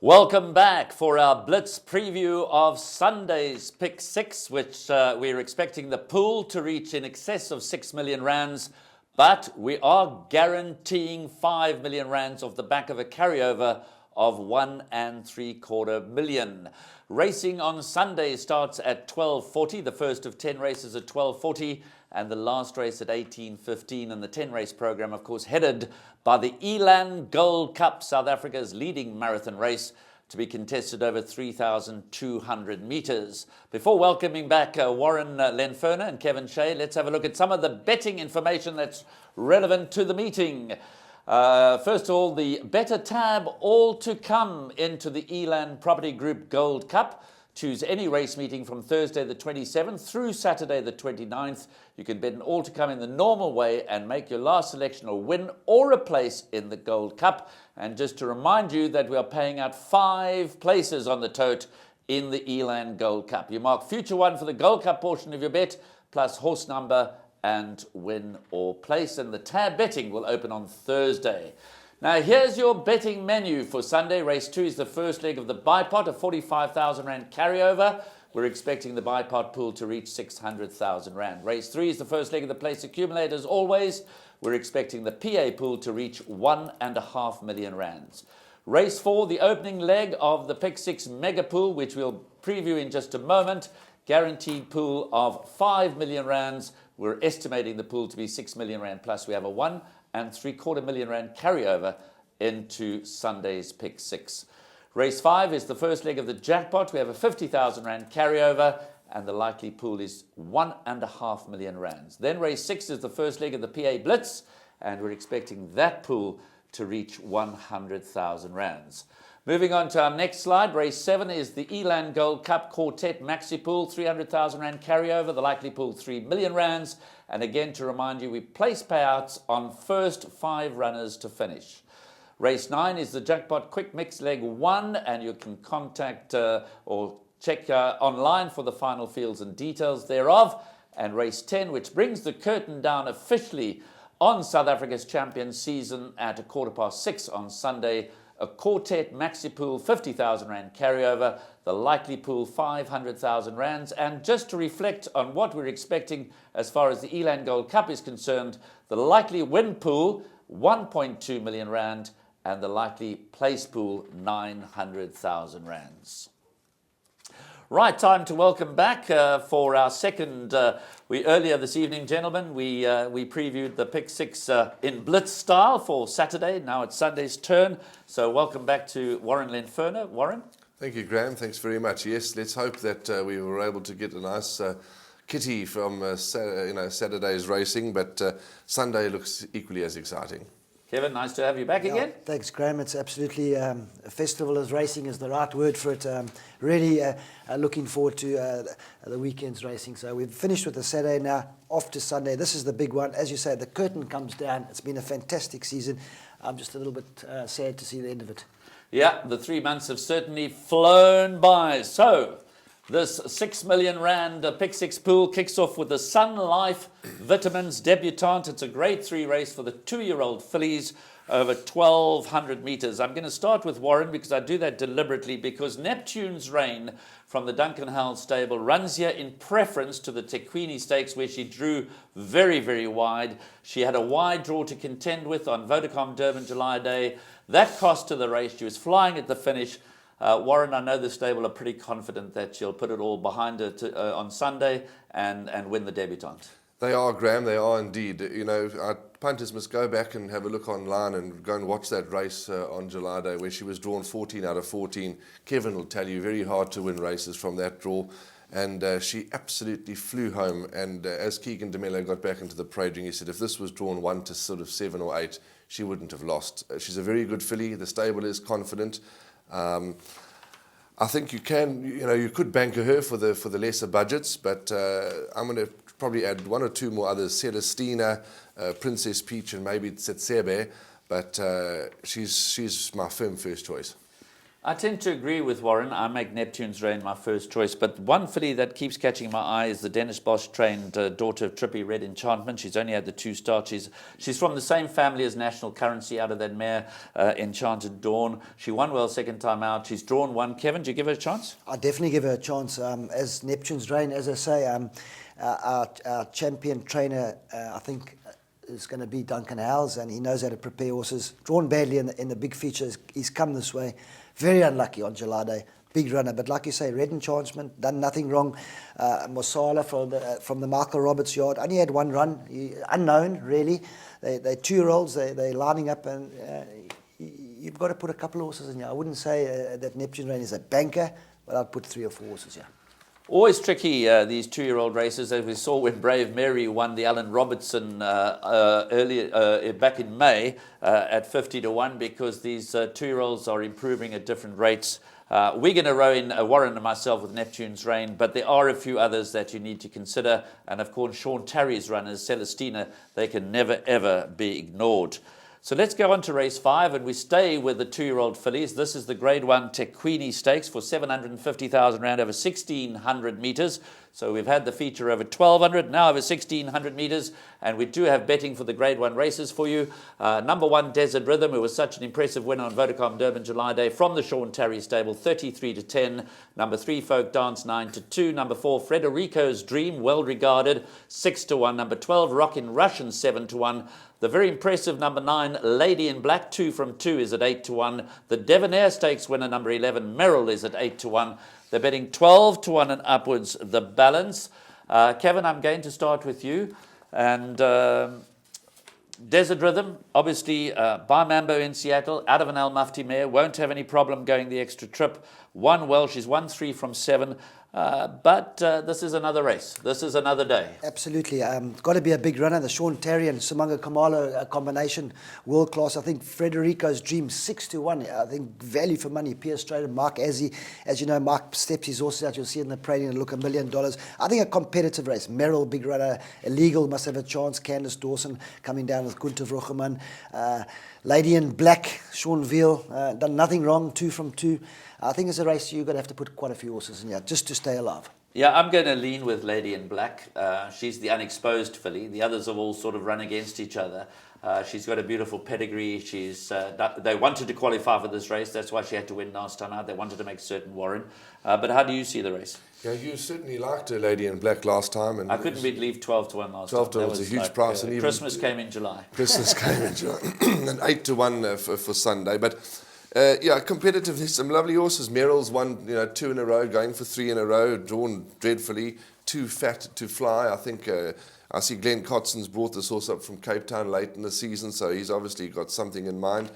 Welcome back for our Blitz preview of Sunday's Pick 6, which we're expecting the pool to reach in excess of 6 million rands, but we are guaranteeing 5 million rands off the back of a carryover of 1 3/4 million. Racing on Sunday starts at 12:40, the first of 10 races at 12:40, and the last race at 18:15. And the 10-race program, of course, headed by the Elan Gold Cup, South Africa's leading marathon race, to be contested over 3,200 metres. Before welcoming back Warren Lenferner and Kevin Shea, let's have a look at some of the betting information that's relevant to the meeting. First of all, the better tab, all to come into the Elan Property Group Gold Cup. Choose any race meeting from Thursday the 27th through Saturday the 29th. You can bet an all to come in the normal way and make your last selection a win or a place in the Gold Cup. And just to remind you that we are paying out 5 places on the tote in the Elan Gold Cup. You mark future one for the Gold Cup portion of your bet, plus horse number and win or place. And the tab betting will open on Thursday. Now, here's your betting menu for Sunday. Race 2 is the first leg of the bipot, a 45,000 rand carryover. We're expecting the bipot pool to reach 600,000 rand. Race 3 is the first leg of the place accumulator. As always, we're expecting the PA pool to reach 1.5 million rands. Race 4, the opening leg of the Pick 6 mega pool, which we'll preview in just a moment. Guaranteed pool of 5 million rands. We're estimating the pool to be 6 million rand plus. We have a 1 3/4 million rand carryover into Sunday's Pick 6. Race 5 is the first leg of the jackpot. We have a 50,000 rand carryover, and the likely pool is 1.5 million rands. Then race 6 is the first leg of the PA Blitz, and we're expecting that pool to reach 100,000 rands. Moving on to our next slide, race 7 is the Elan Gold Cup Quartet Maxi Pool, 300,000 rand carryover, the likely pool 3 million rands. And again, to remind you, we place payouts on first 5 runners to finish. Race 9 is the Jackpot Quick Mix Leg 1, and you can contact or check online for the final fields and details thereof. And race 10, which brings the curtain down officially on South Africa's champion season at 6:15 on Sunday, a Quartet Maxi Pool, 50,000 rand carryover, the likely pool 500,000 rands. And just to reflect on what we're expecting as far as the Elan Gold Cup is concerned, the likely win pool 1.2 million rand, and the likely place pool 900,000 rands. Right, time to welcome back for our second. Earlier this evening, gentlemen, we previewed the Pick 6 in Blitz style for Saturday. Now it's Sunday's turn. So welcome back to Warren Lenferner. Warren? Thank you, Graham. Thanks very much. Yes, let's hope that we were able to get a nice kitty from Saturday's racing, but Sunday looks equally as exciting. Kevin, nice to have you back again. Thanks, Graham. It's absolutely a festival as racing is the right word for it. Really looking forward to the weekend's racing. So we've finished with the Saturday now, off to Sunday. This is the big one. As you say, the curtain comes down. It's been a fantastic season. I'm just a little bit sad to see the end of it. Yeah, the 3 months have certainly flown by. So this 6 million rand Pick 6 pool kicks off with the Sunlife Debutant. It's a grade 3 race for the 2-year-old fillies over 1,200 metres. I'm going to start with Warren because I do that deliberately, because Neptune's Reign from the Duncan Howell stable runs here in preference to the Tequini Stakes, where she drew very, very wide. She had a wide draw to contend with on Vodacom Durban July Day. That cost to the race. She was flying at the finish. Warren, I know the stable are pretty confident that she'll put it all behind her on Sunday and win the Debutant. They are, Graham, they are indeed. You know, our punters must go back and have a look online and go and watch that race on July Day, where she was drawn 14 out of 14. Kevin will tell you, very hard to win races from that draw. And she absolutely flew home. And as Keegan DeMello got back into the parade ring, he said if this was drawn 1 to sort of 7 or 8, she wouldn't have lost. She's a very good filly. The stable is confident. I think you could banker her for the lesser budgets, but I'm going to probably add 1 or 2 more others: Celestina, Princess Peach, and maybe Tsetsebe. But she's my firm first choice. I tend to agree with Warren. I make Neptune's Reign my first choice, but one filly that keeps catching my eye is the Dennis Bosch trained daughter of Trippy, Red Enchantment. She's only had the 2 starts. She's from the same family as National Currency out of that mare, Enchanted Dawn. She won well second time out. She's drawn 1. Kevin, do you give her a chance? I definitely give her a chance. As Neptune's Reign, as I say, our champion trainer, I think, is going to be Duncan Howells, and he knows how to prepare horses. Drawn badly in the big features. He's come this way. Very unlucky on July Day. Big runner, but like you say, Red Enchantment, done nothing wrong. Mosala from the Michael Roberts yard, only had 1 run. Unknown, really. They're 2-year-olds. They're lining up, and you've got to put a couple of horses in here. I wouldn't say that Neptune Reign is a banker, but I'd put 3 or 4 horses here. Always tricky, these 2-year-old races, as we saw when Brave Mary won the Alan Robertson earlier back in May at 50 to 1, because these 2-year-olds are improving at different rates. We're going to row in Warren and myself with Neptune's Reign, but there are a few others that you need to consider. And of course, Sean Tarry's runners, Celestina, they can never ever be ignored. So let's go on to race 5, and we stay with the 2-year-old fillies. This is the Grade 1 Tequini Stakes for 750,000 rand over 1,600 metres. So we've had the feature over 1,200, now over 1,600 metres, and we do have betting for the Grade 1 races for you. Number 1, Desert Rhythm, who was such an impressive winner on Vodacom Durban July Day from the Sean Tarry stable, 33 to 10. Number 3, Folk Dance, 9 to 2. Number 4, Frederico's Dream, well regarded, 6 to 1. Number 12, Rockin' Russian, 7 to 1. The very impressive number 9, Lady in Black, 2 from 2, is at 8 to 1. The Debonair Stakes winner, number 11, Merrill, is at 8 to 1. They're betting 12 to 1 and upwards, the balance. Kevin, I'm going to start with you. And Desert Rhythm, obviously, by Mambo in Seattle, out of an Al Mufti mare, won't have any problem going the extra trip. Won well, she's won 3 from 7. But this is another race. This is another day. Absolutely. Got to be a big runner. The Sean Terry and Simanga Kamalo combination, world class. I think Frederico's Dream, 6 to 1. I think value for money. Pierre Strader, Mark Azzi. As you know, Mark steps his horses out. You'll see in the parading and look $1 million. I think a competitive race. Merrill, big runner. Illegal must have a chance. Candice Dawson coming down with Gunther Vrochemann. Lady in Black, Sean Veal, done nothing wrong, 2 from 2. I think it's a race you're going to have to put quite a few horses in here just to stay alive. Yeah, I'm going to lean with Lady in Black. She's the unexposed filly. The others have all sort of run against each other. She's got a beautiful pedigree. They wanted to qualify for this race. That's why she had to win last time out. They wanted to make certain, Warren. But how do you see the race? Yeah, you certainly liked her, Lady in Black, last time. And I couldn't leave 12 to 1 last 12 time. 12 to 1 was a huge price. And even Christmas came in July. Christmas came in July. And 8 to 1 for Sunday. But yeah, competitive. There's some lovely horses. Merrill's won 2 in a row, going for 3 in a row, drawn dreadfully. Too fat to fly. I think I see Glenn Cotson's brought this horse up from Cape Town late in the season, so he's obviously got something in mind.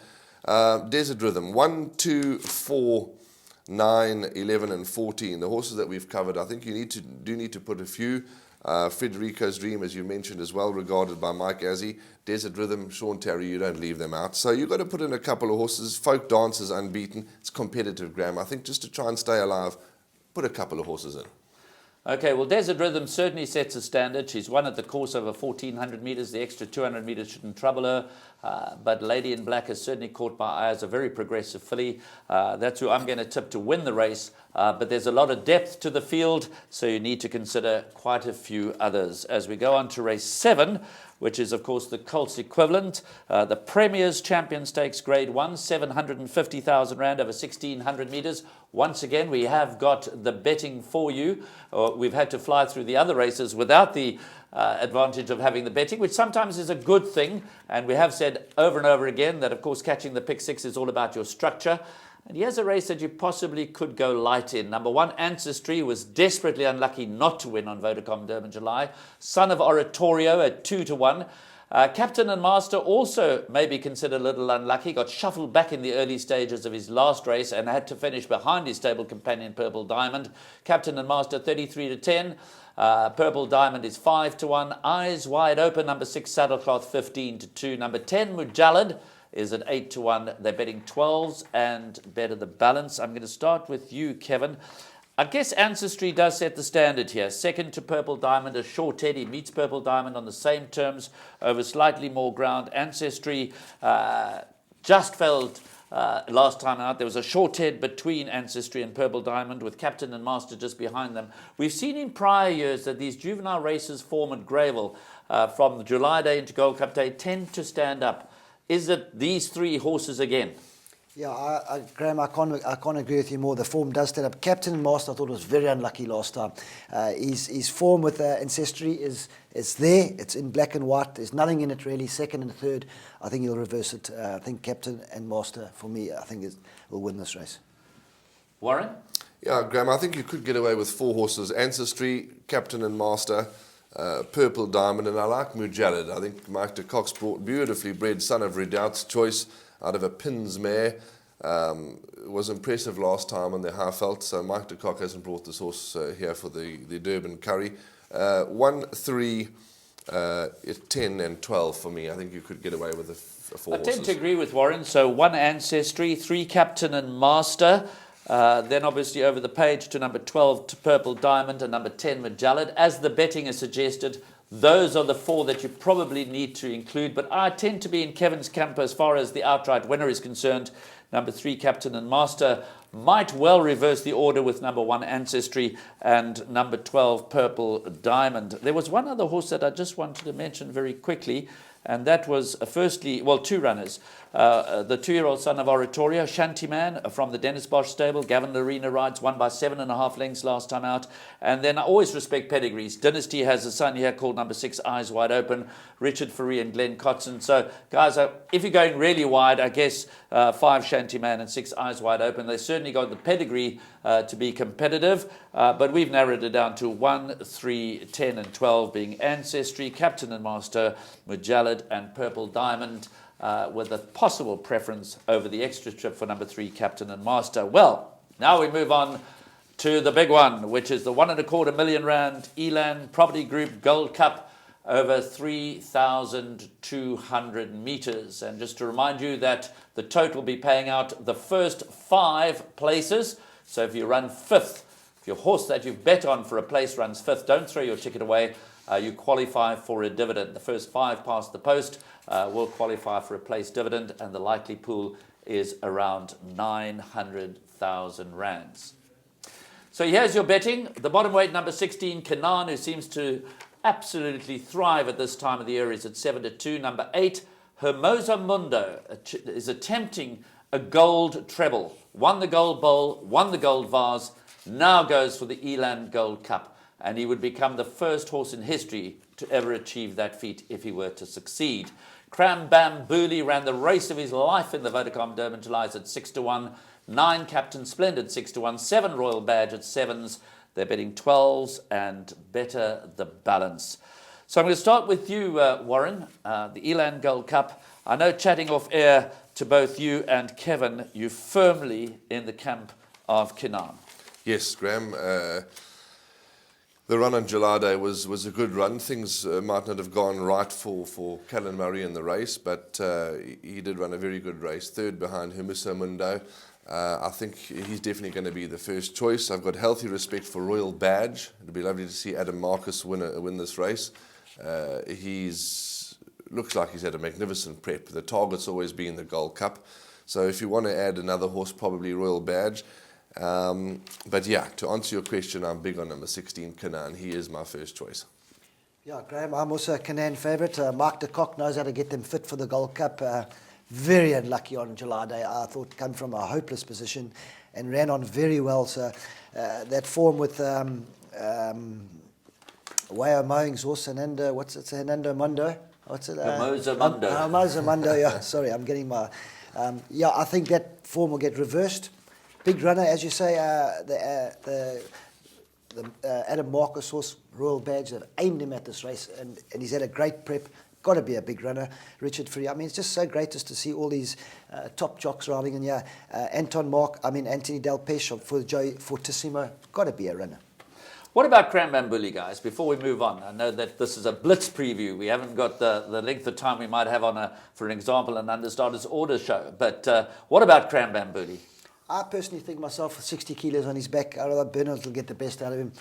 Desert Rhythm, 1, 2, 4, 9, 11 and 14. The horses that we've covered, I think you need to put a few. Frederico's Dream, as you mentioned, is well regarded by Mike Azzi. Desert Rhythm, Sean Terry, you don't leave them out. So you've got to put in a couple of horses. Folk Dance is unbeaten. It's competitive, Graham. I think just to try and stay alive, put a couple of horses in. Okay, well, Desert Rhythm certainly sets a standard. She's won at the course over 1,400 metres. The extra 200 metres shouldn't trouble her. But Lady in Black has certainly caught my eye as a very progressive filly. That's who I'm going to tip to win the race. But there's a lot of depth to the field, so you need to consider quite a few others. As we go on to race 7, which is, of course, the Colts equivalent, the Premier's Champion Stakes Grade 1, 750,000 rand over 1,600 metres. Once again, we have got the betting for you. We've had to fly through the other races without the advantage of having the betting, which sometimes is a good thing. And we have said over and over again that, of course, catching the pick 6 is all about your structure. And here's a race that you possibly could go light in. Number 1, Ancestry, was desperately unlucky not to win on Vodacom Durban July. Son of Oratorio at 2 to 1. Captain and Master also may be considered a little unlucky. Got shuffled back in the early stages of his last race and had to finish behind his stable companion Purple Diamond. Captain and Master 33 to 10. Purple Diamond is 5 to 1. Eyes Wide Open, number 6, Saddlecloth 15 to 2. Number 10, Mujallid, is at 8 to 1. They're betting 12s and better the balance. I'm going to start with you, Kevin. I guess Ancestry does set the standard here. Second to Purple Diamond, a short Teddy meets Purple Diamond on the same terms over slightly more ground. Ancestry just failed last time out. There was a short head between Ancestry and Purple Diamond with Captain and Master just behind them. We've seen in prior years that these juvenile races form at Greyville from the July Day into Gold Cup Day tend to stand up. Is it these three horses again? Yeah, Graham, I can't agree with you more. The form does stand up. Captain and Master, I thought, was very unlucky last time. His form with Ancestry is there. It's in black and white. There's nothing in it really. Second and third, I think he'll reverse it. I think Captain and Master, for me, I think will win this race. Warren? Yeah, Graham, I think you could get away with 4 horses. Ancestry, Captain and Master, Purple Diamond, and I like Mujallid. I think Mike de Kock's brought beautifully bred Son of Redoubt's choice out of a Pins mare. Was impressive last time on the Highveld, so Mike de Kock hasn't brought this horse here for the Durban Curry. 1, 3, 10 and 12 for me. I think you could get away with the 4 horses. I tend to agree with Warren. So 1 Ancestry, 3 Captain and Master. Then obviously over the page to number 12 to Purple Diamond and number 10 Mujallid. As the betting has suggested, those are the 4 that you probably need to include. But I tend to be in Kevin's camp as far as the outright winner is concerned. Number 3 Captain and Master might well reverse the order with number 1 Ancestry and number 12 Purple Diamond. There was one other horse that I just wanted to mention very quickly, and that was firstly, well, 2 runners. The 2-year-old son of Oratorio, Shantyman from the Dennis Bosch stable. Gavin Larena rides, won by 7.5 lengths last time out. And then I always respect pedigrees. Dynasty has a son here called number 6 Eyes Wide Open, Richard Ferree and Glenn Cotson. So guys, if you're going really wide, I guess 5 Shantyman and 6 Eyes Wide Open. They certainly got the pedigree to be competitive, but we've narrowed it down to 1, 3, 10 and 12 being Ancestry, Captain and Master, Mujallid and Purple Diamond, with a possible preference over the extra trip for number 3 Captain and Master. Well, now we move on to the big one, which is the R1.25 million Elan Property Group Gold Cup over 3,200 meters. And just to remind you that the total will be paying out the first 5 places. So if you run 5th, if your horse that you've bet on for a place runs 5th, don't throw your ticket away. You qualify for a dividend. The first 5 past the post will qualify for a place dividend, and the likely pool is around 900,000 rands. So here's your betting. The bottom weight, number 16, Canaan, who seems to absolutely thrive at this time of the year, is at 7-2. Number 8, Hermosa Mundo, is attempting a gold treble. Won the Gold Bowl, won the Gold Vase, now goes for the Elan Gold Cup. And he would become the first horse in history to ever achieve that feat if he were to succeed. Cram Bam Booley ran the race of his life in the Vodacom Durban July at 6-1. 9 Captain Splendid 6-1. 7 Royal Badge at 7s. They're betting 12s and better the balance. So I'm going to start with you, Warren, the Elan Gold Cup. I know, chatting off air to both you and Kevin, you're firmly in the camp of Canaan. Yes, Graham. The run on July Day was a good run. Things might not have gone right for Callan Murray in the race, but he did run a very good race. 3rd behind Hermosa Mundo. I think he's definitely going to be the first choice. I've got healthy respect for Royal Badge. It'll be lovely to see Adam Marcus win this race. Looks like he's had a magnificent prep. The target's always been the Gold Cup. So if you want to add another horse, probably Royal Badge. But yeah, to answer your question, I'm big on number 16, Canaan. He is my first choice. Yeah, Graham, I'm also a Canaan favourite. Mark de Kock knows how to get them fit for the Gold Cup. Very unlucky on July Day. I thought come from a hopeless position and ran on very well. So that form with Wayo Mowing's horse, Hernando, what's it? Hernando Mundo? What's it? Hermosa Mundo. Hermosa Mundo, yeah. Sorry, I'm getting my... yeah, I think that form will get reversed. Big runner, as you say, the Adam Marcus horse, Royal Badge, that aimed him at this race, and he's had a great prep. Got to be a big runner. Richard Ferree. I mean, it's just so great just to see all these top jocks riding. And yeah, Anthony Del Pesce for Joey Fortissimo. Got to be a runner. What about Cram Bam Booley, guys, before we move on? I know that this is a blitz preview. We haven't got the length of time we might have on, for an example, an Understarters order show. But what about Cram Bam Booley? I personally think myself, for 60 kilos on his back, I know Bernard will get the best out of him.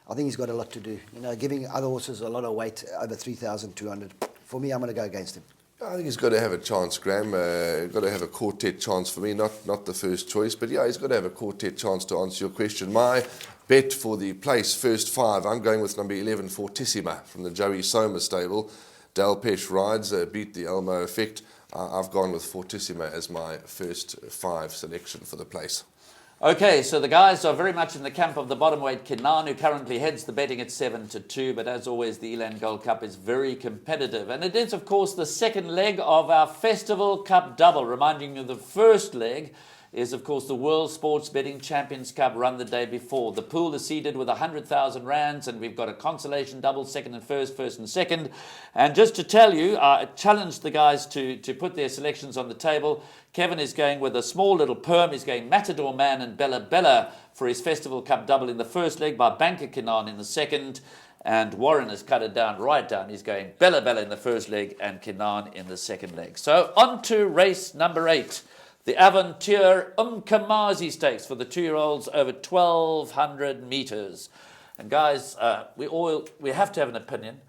I think he's got a lot to do. You know, giving other horses a lot of weight, over 3,200. For me, I'm going to go against him. I think he's got to have a chance, Graham. Got to have a quartet chance for me, not the first choice, but yeah, he's got to have a quartet chance to answer your question. My bet for the place, first 5, I'm going with number 11, Fortissima, from the Joey Soma stable. Delpesh rides, beat the Elmo effect. I've gone with Fortissima as my first 5 selection for the place. Okay, so the guys are very much in the camp of the bottom weight Kinan, who currently heads the betting at 7-2, but as always, the Elan Gold Cup is very competitive. And it is, of course, the second leg of our Festival Cup double, reminding you the first leg is, of course, the World Sports Betting Champions Cup run the day before. The pool is seeded with 100,000 rands, and we've got a consolation double, second and first and second. And just to tell you, I challenged the guys to put their selections on the table. Kevin is going with a small little perm. He's going Matador Man and Bella Bella for his Festival Cup double in the first leg by Banker Kinan in the second. And Warren has cut it down, right down. He's going Bella Bella in the first leg and Kinan in the second leg. So on to race number 8. The Aventure Kamazi Stakes for the 2-year-olds over 1,200 meters. And guys, we have to have an opinion.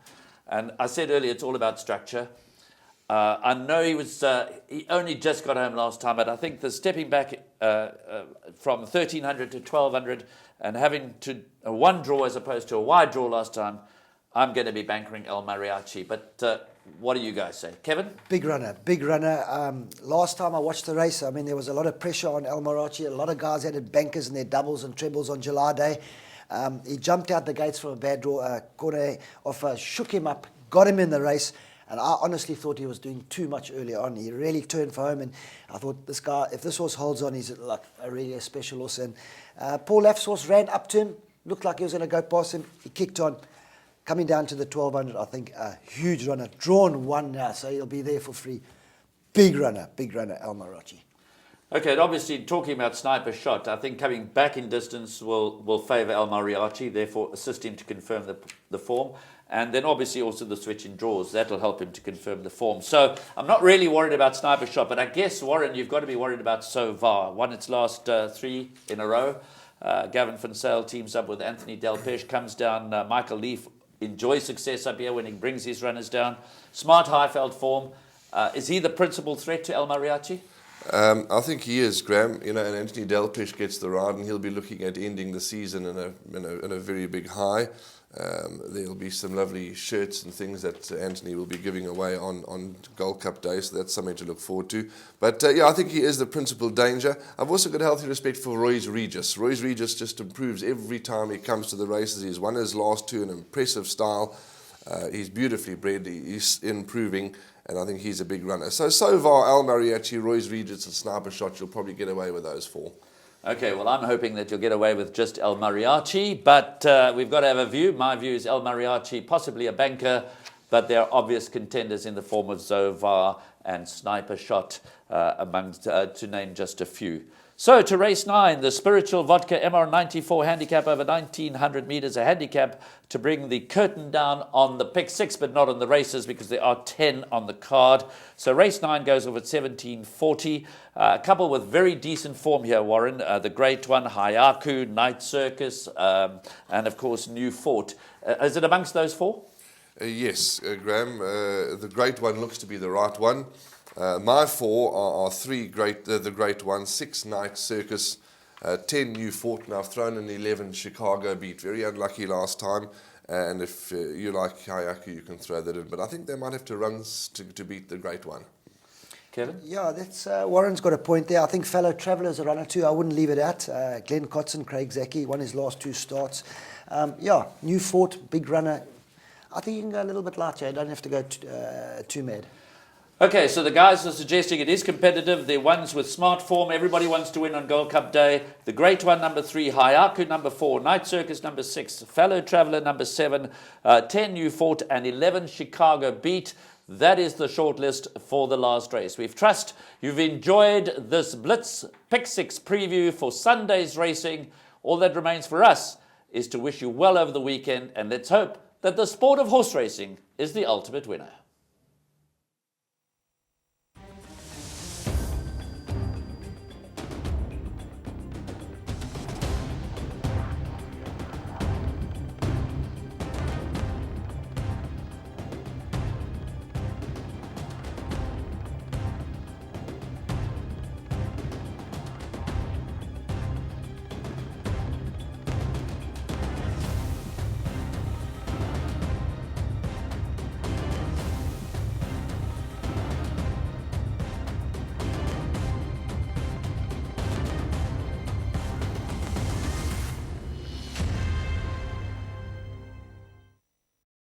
And I said earlier, it's all about structure. I know he only just got home last time, but I think the stepping back from 1,300 to 1,200 and having to a one draw as opposed to a wide draw last time, I'm going to be bankering El Mariachi. But what do you guys say? Kevin? Big runner, big runner. Last time I watched the race, I mean, there was a lot of pressure on El Mariachi. A lot of guys added bankers in their doubles and trebles on July Day. He jumped out the gates from a bad draw. Corne offer shook him up, got him in the race. And I honestly thought he was doing too much earlier on. He really turned for home, and I thought this guy, if this horse holds on, he's like really a special horse. And Paul Laff's horse ran up to him, looked like he was going to go past him. He kicked on. Coming down to the 1,200, I think a huge runner. Drawn 1 now, so he'll be there for free. Big runner, El Mariachi. Okay, and obviously talking about sniper shot, I think coming back in distance will favour El Mariachi, therefore assist him to confirm the form. And then obviously also the switch in draws, that'll help him to confirm the form. So I'm not really worried about sniper shot, but I guess, Warren, you've got to be worried about So Far. Won its last 3 in a row. Gavin Van Sale teams up with Anthony Delpesh, comes down. Michael Leaf enjoys success up here when he brings his runners down. Smart Highveld form. Is he the principal threat to El Mariachi? I think he is, Graham. You know, and Anthony Delpesh gets the ride, and he'll be looking at ending the season in a very big high. There'll be some lovely shirts and things that Anthony will be giving away on Gold Cup Day, so that's something to look forward to. But yeah, I think he is the principal danger. I've also got healthy respect for Royce Regis. Royce Regis just improves every time he comes to the races. He's won his last 2 in an impressive style. He's beautifully bred. He's improving, and I think he's a big runner. So far, El Mariachi, Royce Regis, and Sniper Shot, you'll probably get away with those 4. Okay, well, I'm hoping that you'll get away with just El Mariachi, but we've got to have a view. My view is El Mariachi, possibly a banker, but there are obvious contenders in the form of Zovar and Sniper Shot, amongst to name just a few. So to race 9, the Spiritual Vodka MR94 handicap over 1,900 meters, a handicap to bring the curtain down on the pick 6, but not on the races because there are 10 on the card. So race 9 goes off at 1740. A couple with very decent form here, Warren. The great one, Hayaku, Night Circus, and of course New Fort. Is it amongst those 4? Yes, Graham. The great one looks to be the right one. My 4 are 3 great, the great ones, 6 Night Circus, 10 New Fort, and I've thrown in 11 Chicago Beat. Very unlucky last time, and if you like Hayaku, you can throw that in. But I think they might have to run to beat the great one. Kevin? Yeah, that's Warren's got a point there. I think Fellow Traveller's a runner too. I wouldn't leave it out. Glenn Cotson, Craig Zaki, won his last 2 starts. Yeah, New Fort, big runner. I think you can go a little bit lighter. You don't have to go too mad. Okay, so the guys are suggesting it is competitive. They're ones with smart form. Everybody wants to win on Gold Cup Day. The Great One, number 3. Hayaku, number 4. Night Circus, number 6. Fellow Traveller, number 7. 10 New Fort and 11 Chicago Beat. That is the short list for the last race. We trust you've enjoyed this Blitz Pick 6 preview for Sunday's racing. All that remains for us is to wish you well over the weekend, and let's hope that the sport of horse racing is the ultimate winner.